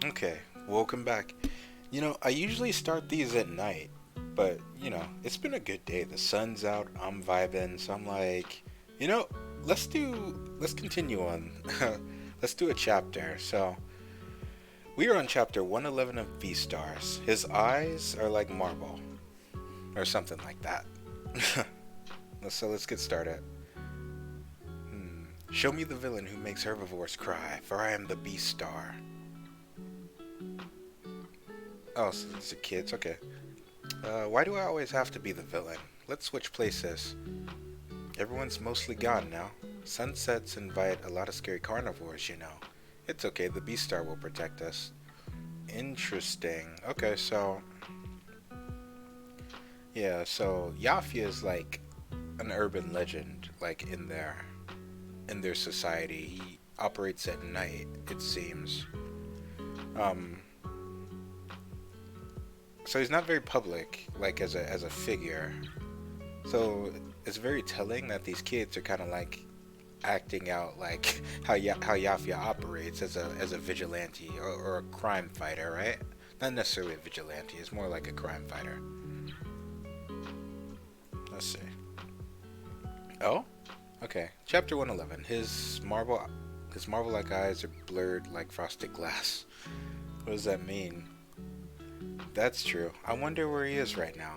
Okay, welcome back. I usually start these at night, but it's been a good day. The sun's out, I'm vibing, so I'm like, you know, let's continue on. Let's do a chapter. So, we are on chapter 111 of Beastars. His eyes are like marble, or something like that. So, let's get started. Show me the villain who makes herbivores cry, for I am the Beastar. Oh, so it's the kids, okay. Why do I always have to be the villain? Let's switch places. Everyone's mostly gone now. Sunsets invite a lot of scary carnivores. It's okay, the Beastar will protect us. Interesting. Okay, so yeah, so Yafia is like an urban legend, like in their society. He operates at night, it seems. Um, so he's not very public, like as a figure. So it's very telling that these kids are kind of like acting out like how Yafia operates as a vigilante or a crime fighter, right? Not necessarily a vigilante. It's more like a crime fighter. Let's see. Oh, okay. Chapter 111. His marble-like eyes are blurred like frosted glass. What does that mean? That's true. I wonder where he is right now.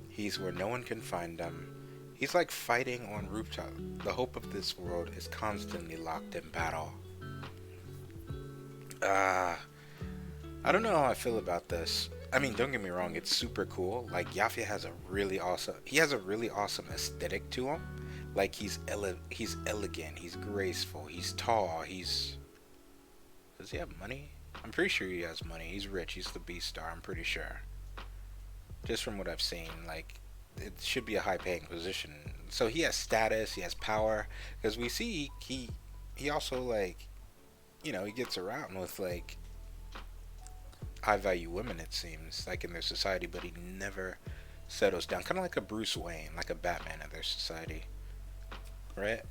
He's where no one can find him. He's like fighting on rooftop. The hope of this world is constantly locked in battle. Ah, I don't know how I feel about this. I mean, don't get me wrong, it's super cool. Like Yafia has a really awesome he has a really awesome aesthetic to him. Like he's elegant, he's graceful, he's tall, he's does he have money? I'm pretty sure he has money. He's rich, he's the Beastar, I'm pretty sure. Just from what I've seen, like it should be a high paying position. So he has status, he has power because we see he also like, he gets around with like high value women, it seems, like in their society, but he never settles down. Kind of like a Bruce Wayne, like a Batman of their society, right?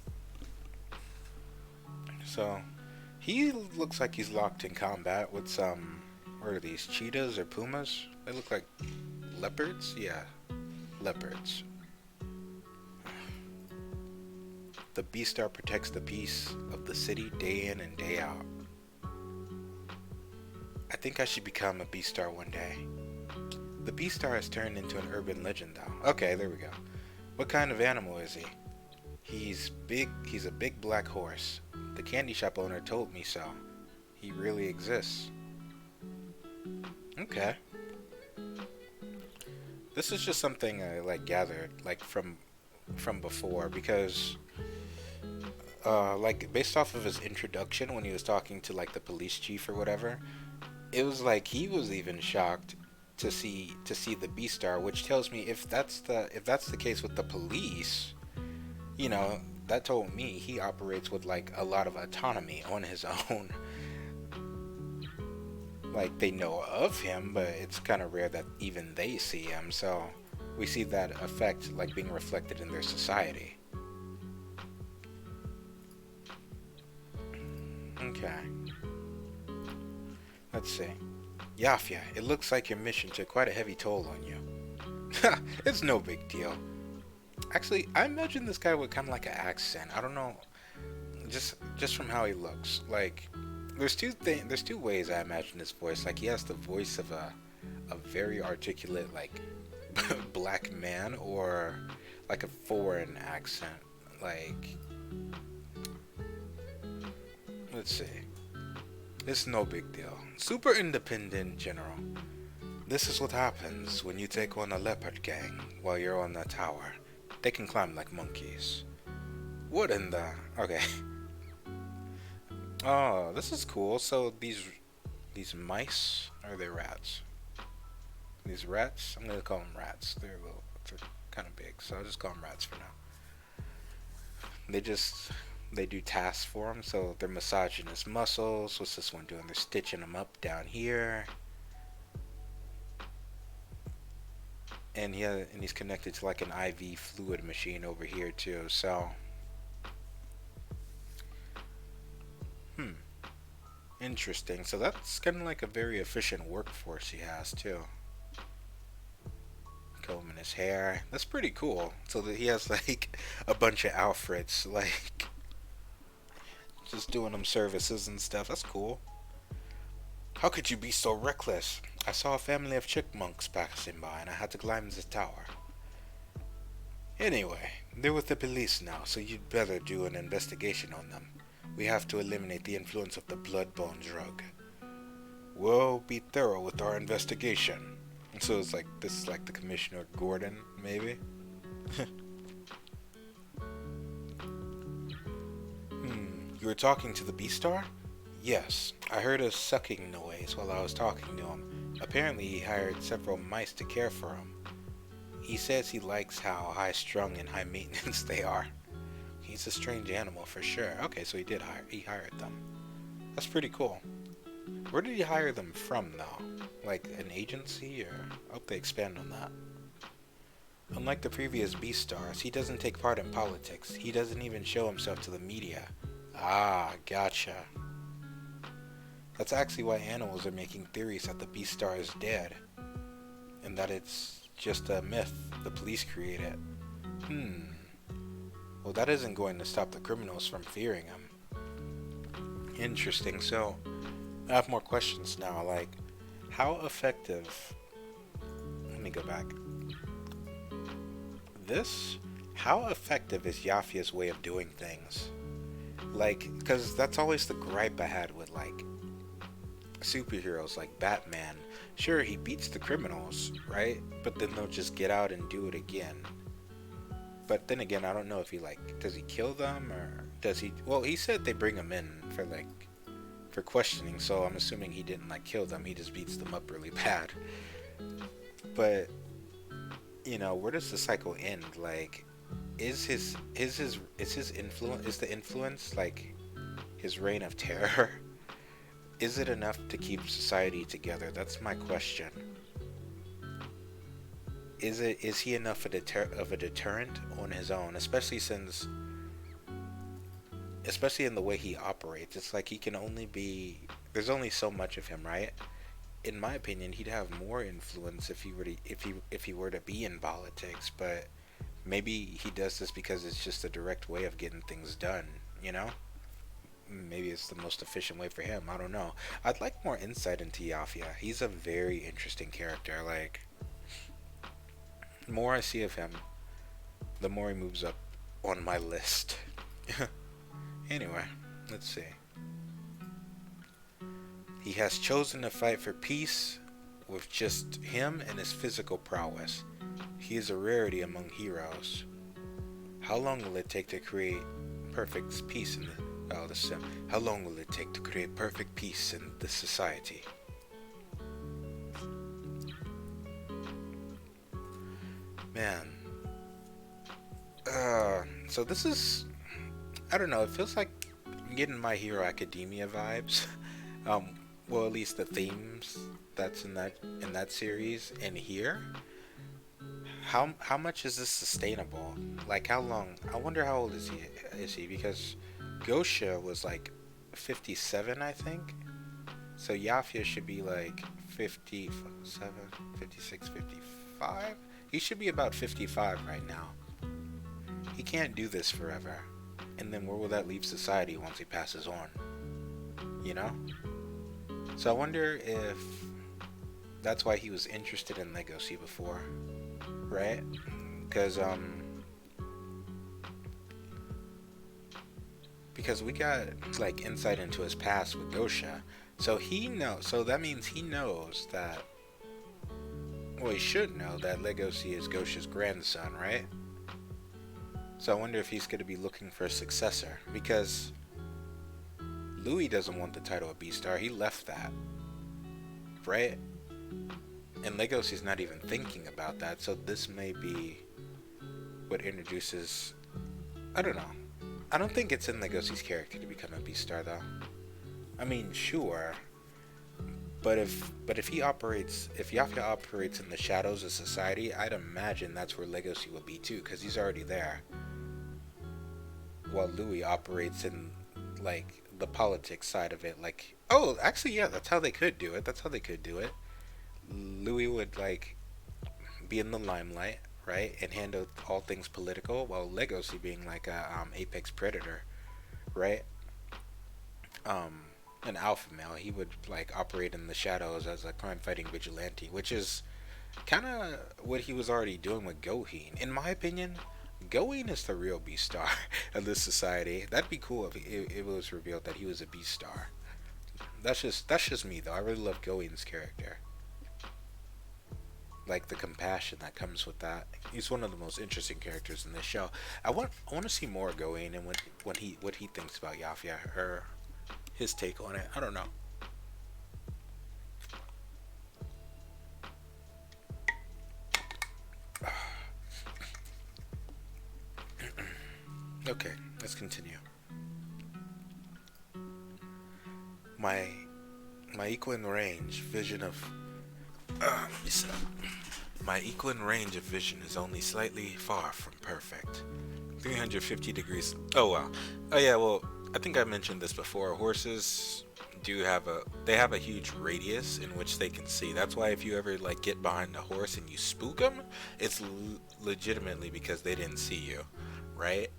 So he looks like he's locked in combat with some. What are these? Cheetahs or pumas? They look like leopards. Yeah, leopards. The Beastar protects the peace of the city day in and day out. I think I should become a Beastar one day. The Beastar has turned into an urban legend though. Okay, there we go. What kind of animal is he? He's big. He's a big black horse. The candy shop owner told me so. He really exists. Okay. This is just something I like gathered like from before because like based off of his introduction when he was talking to like the police chief or whatever, it was like he was even shocked to see the Beastar, which tells me if that's the case with the police, that told me he operates with like a lot of autonomy on his own. Like they know of him, but it's kind of rare that even they see him. So we see that effect like being reflected in their society. Okay, let's see. Yafia, it looks like your mission took quite a heavy toll on you. It's no big deal. Actually, I imagine this guy with kind of like an accent. I don't know, just from how he looks. Like, there's two ways I imagine his voice. Like, he has the voice of a very articulate like black man, or like a foreign accent. Like, let's see. It's no big deal. Super independent general. This is what happens when you take on a leopard gang while you're on the tower. They can climb like monkeys. What in the... Okay. Oh, this is cool. So these mice, are they rats? These rats? I'm gonna call them rats. They're kind of big, so I'll just call them rats for now. They just they do tasks for him. So they're massaging his muscles. What's this one doing? They're stitching him up down here, and he's connected to like an IV fluid machine over here too. So, hmm. Interesting. So that's kind of like a very efficient workforce he has too. Combing his hair. That's pretty cool. So that he has like a bunch of Alfreds, like just doing them services and stuff. That's cool. How could you be so reckless? I saw a family of chipmunks passing by and I had to climb the tower. Anyway, they're with the police now, so you'd better do an investigation on them. We have to eliminate the influence of the blood-bone drug. We'll be thorough with our investigation. So it's like, this is like the Commissioner Gordon, maybe? You were talking to the Beastar? Yes, I heard a sucking noise while I was talking to him. Apparently he hired several mice to care for him. He says he likes how high-strung and high maintenance they are. He's a strange animal for sure. Okay, so he hired them. That's pretty cool. Where did he hire them from though? Like an agency, or I hope they expand on that. Unlike the previous Beastars, he doesn't take part in politics. He doesn't even show himself to the media. Ah, gotcha. That's actually why animals are making theories that the Beastar is dead. And that it's just a myth the police created. Well, that isn't going to stop the criminals from fearing him. Interesting. So, I have more questions now. Like, how effective... Let me go back. How effective is Yafia's way of doing things? Like, because that's always the gripe I had with, like, superheroes like Batman. Sure, he beats the criminals, right? But then they'll just get out and do it again. But then again, I don't know if he, like, does he kill them, or does he... Well, he said they bring him in for, like, for questioning, so I'm assuming he didn't, like, kill them. He just beats them up really bad. But, you know, where does the cycle end? Like, is the influence, like, his reign of terror? Is it enough to keep society together? That's my question. Is he enough of a deterrent on his own, especially in the way he operates? It's like he can only be, there's only so much of him, right? In my opinion, he'd have more influence if he were to be in politics, but maybe he does this because it's just a direct way of getting things done, you know? Maybe it's the most efficient way for him. I don't know. I'd like more insight into Yafia. He's a very interesting character. Like, the more I see of him, the more he moves up on my list. Anyway, let's see. He has chosen to fight for peace with just him and his physical prowess. He is a rarity among heroes. How long will it take to create perfect peace in the... Oh, the sim. How long will it take to create perfect peace in this society? Man. So this is... I don't know, it feels like I'm getting My Hero Academia vibes. Well, at least the themes that's in that series and here. How much is this sustainable? Like, how long? I wonder how old is he? Because Gosha was like 57, I think. So Yafia should be like 57, 56, 55. He should be about 55 right now. He can't do this forever. And then where will that leave society once he passes on? You know? So I wonder if that's why he was interested in Legacy before. Right? Because we got like insight into his past with Gosha. So that means he knows that, well, he should know that Legacy is Gosha's grandson, right? So I wonder if he's going to be looking for a successor, because Louis doesn't want the title of Beastar. He left that, right? And Legacy's not even thinking about that, so this may be what introduces... I don't know. I don't think it's in Legacy's character to become a Beastar, though. I mean, sure. But if Yafia operates in the shadows of society, I'd imagine that's where Legacy will be too, because he's already there. While Louis operates in, like, the politics side of it. Like, oh, actually, yeah, that's how they could do it. That's how they could do it. Louis would like be in the limelight, right, and handle all things political, while Legacy being like a apex predator, right? Um, an alpha male, he would like operate in the shadows as a crime-fighting vigilante, which is kind of what he was already doing with Goheen. In my opinion, Goheen is the real Beastar of this society. That'd be cool if it was revealed that he was a Beastar. That's just me though. I really love Goheen's character. Like the compassion that comes with that. He's one of the most interesting characters in this show. I want to see more Goheen and what he thinks about Yafia, or his take on it. I don't know. Okay, let's continue. My my equine range vision of yes, my equine range of vision is only slightly far from perfect. 350 degrees. Oh wow. Oh yeah. Well, I think I mentioned this before. Horses do have a huge radius in which they can see. That's why if you ever like get behind a horse and you spook them, it's legitimately because they didn't see you, right?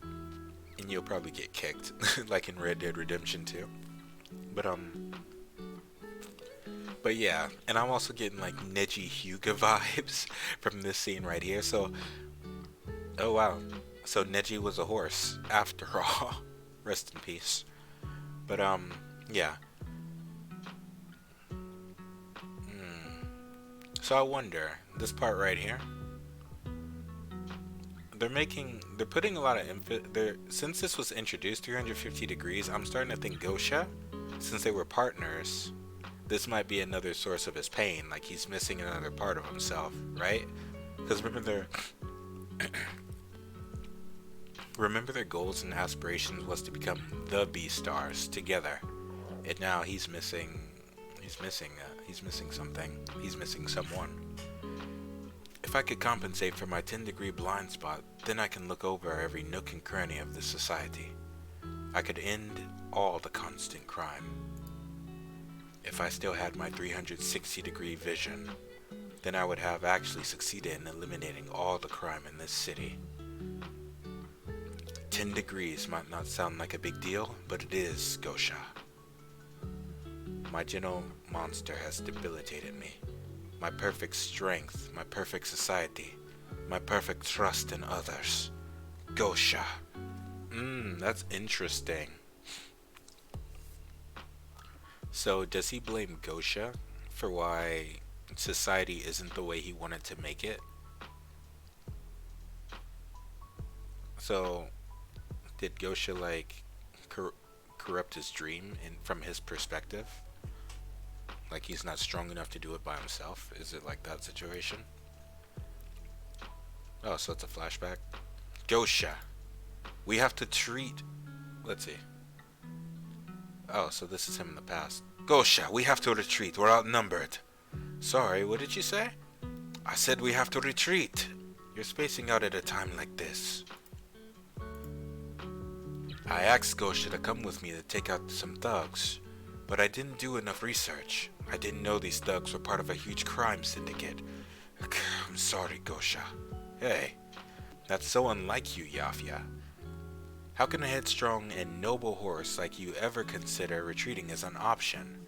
And you'll probably get kicked, like in Red Dead Redemption 2. But but yeah, and I'm also getting like Neji Hyuga vibes from this scene right here. So, oh wow, so Neji was a horse after all. Rest in peace. But yeah. So I wonder, this part right here, they're putting a lot of since this was introduced 350 degrees, I'm starting to think Gosha, since they were partners, this might be another source of his pain, like he's missing another part of himself, right? Because remember their goals and aspirations was to become the Beastars together, and now he's missing something. He's missing someone. If I could compensate for my 10-degree blind spot, then I can look over every nook and cranny of this society. I could end all the constant crime. If I still had my 360-degree vision, then I would have actually succeeded in eliminating all the crime in this city. 10 degrees might not sound like a big deal, but it is, Gosha. My gentle monster has debilitated me. My perfect strength, my perfect society, my perfect trust in others. Gosha. That's interesting. So does he blame Gosha for why society isn't the way he wanted to make it? So did Gosha like corrupt his dream from his perspective? Like he's not strong enough to do it by himself? Is it like that situation? Oh, so it's a flashback? Gosha, we have to treat... Let's see. Oh, so this is him in the past. Gosha, we have to retreat. We're outnumbered. Sorry, what did you say? I said we have to retreat. You're spacing out at a time like this. I asked Gosha to come with me to take out some thugs, but I didn't do enough research. I didn't know these thugs were part of a huge crime syndicate. I'm sorry, Gosha. Hey, that's so unlike you, Yafia. How can a headstrong and noble horse like you ever consider retreating as an option?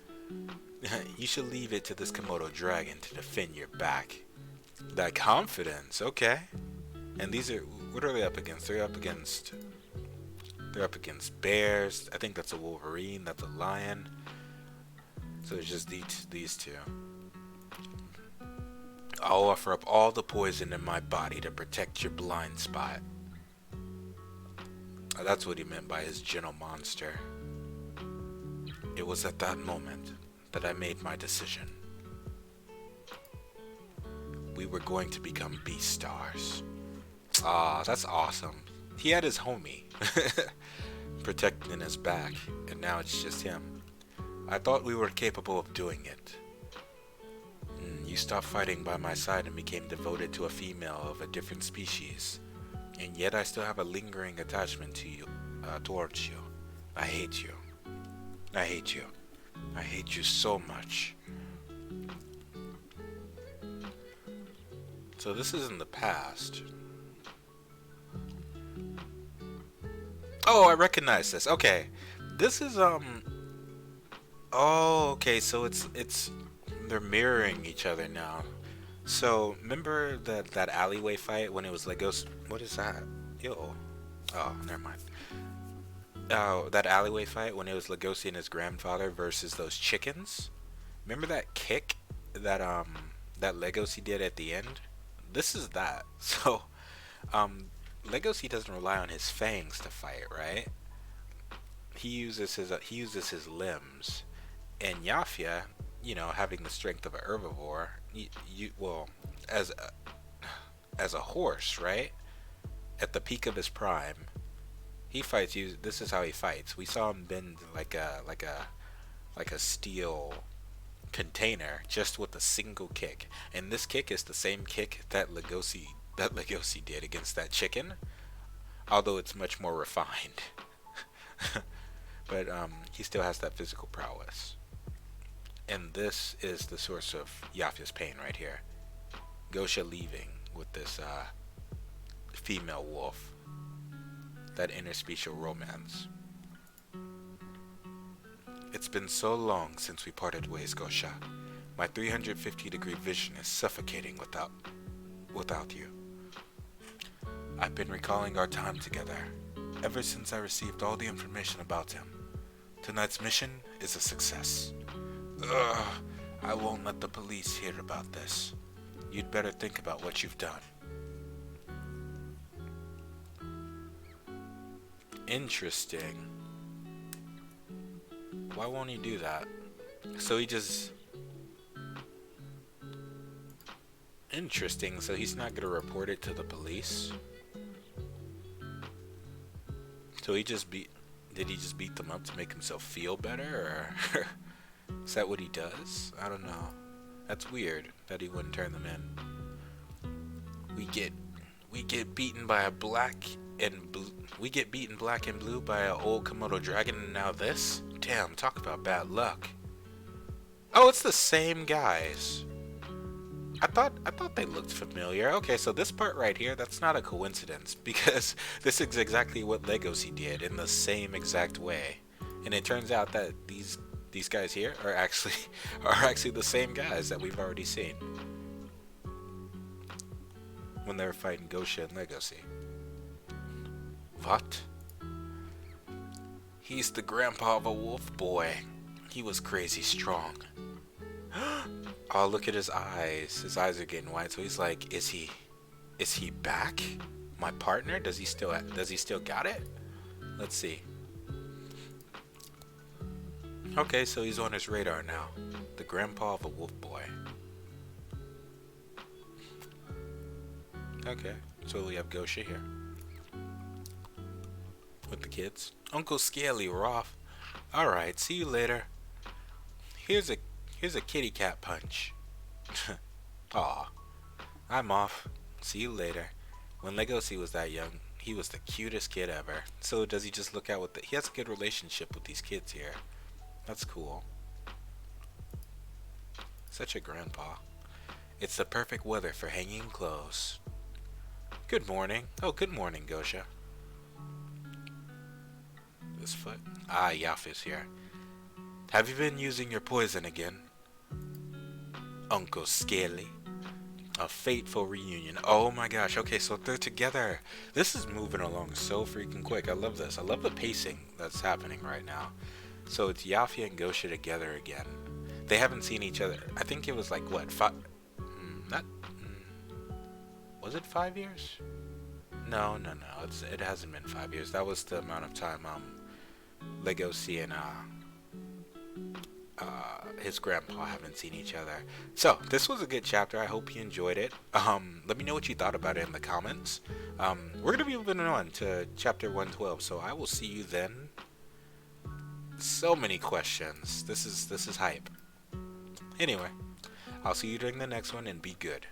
You should leave it to this Komodo dragon to defend your back. That confidence, okay. And these are, what are they up against? They're up against bears. I think that's a wolverine, that's a lion. So it's just these two. I'll offer up all the poison in my body to protect your blind spot. That's what he meant by his gentle monster. It was at that moment that I made my decision. We were going to become Beastars. Ah, that's awesome. He had his homie protecting his back, and now it's just him. I thought we were capable of doing it. You stopped fighting by my side and became devoted to a female of a different species. And yet I still have a lingering attachment to you, towards you. I hate you. I hate you. I hate you so much. So this is in the past. Oh, I recognize this. Okay. This is oh, okay, so it's they're mirroring each other now. So remember that alleyway fight when it was Legos? What is that? Yo. Oh, never mind. Oh, that alleyway fight when it was Legosi and his grandfather versus those chickens. Remember that kick that Legosi did at the end? This is that. So Legosi doesn't rely on his fangs to fight, right? He uses his limbs, and Yafia, having the strength of a herbivore, well, as as a horse, right? At the peak of his prime, he fights. This is how he fights. We saw him bend like a steel container just with a single kick, and this kick is the same kick that Legosi did against that chicken, although it's much more refined. But he still has that physical prowess, and this is the source of Yafia's pain right here. Gosha leaving with this female wolf, that interspecial romance. It's been so long since we parted ways, Gosha. My 350-degree vision is suffocating without you. I've been recalling our time together ever since I received all the information about him. Tonight's mission is a success. Ugh, I won't let the police hear about this. You'd better think about what you've done. Interesting. Why won't he do that? So he just... Interesting, so he's not gonna report it to the police? So he just beat... Did he just beat them up to make himself feel better, or... Is that what he does? I don't know. That's weird that he wouldn't turn them in. We get beaten by a black and blue... We get beaten black and blue by an old Komodo dragon, and now this? Damn, talk about bad luck. Oh, it's the same guys. I thought they looked familiar. Okay, so this part right here, that's not a coincidence, because this is exactly what Legosi did in the same exact way. And it turns out that these guys here are actually the same guys that we've already seen when they were fighting Gosha and Legosi. What? He's the grandpa of a wolf boy. He was crazy strong. Oh, look at his eyes. His eyes are getting wide. So he's like, is he back? My partner? Does he still got it? Let's see. Okay, so he's on his radar now. The grandpa of a wolf boy. Okay, so we have Gosha here with the kids. Uncle Scaly, we're off. Alright, see you later. Here's a kitty cat punch. Aw. I'm off. See you later. When Legosi was that young, he was the cutest kid ever. So does he just look out with he has a good relationship with these kids here. That's cool. Such a grandpa. It's the perfect weather for hanging clothes. Good morning. Oh, good morning, Gosha. This foot. Ah, Yafi's here. Have you been using your poison again? Uncle Scaly. A fateful reunion. Oh my gosh. Okay, so they're together. This is moving along so freaking quick. I love this. I love the pacing that's happening right now. So it's Yafia and Gosha together again. They haven't seen each other. I think it was like, what, was it 5 years? No. It hasn't been 5 years. That was the amount of time Legosi and his grandpa haven't seen each other. So this was a good chapter. I hope you enjoyed it. Let me know what you thought about it in the comments. We're gonna be moving on to chapter 112, so I will see you then. So many questions. This is hype. Anyway, I'll see you during the next one, and be good.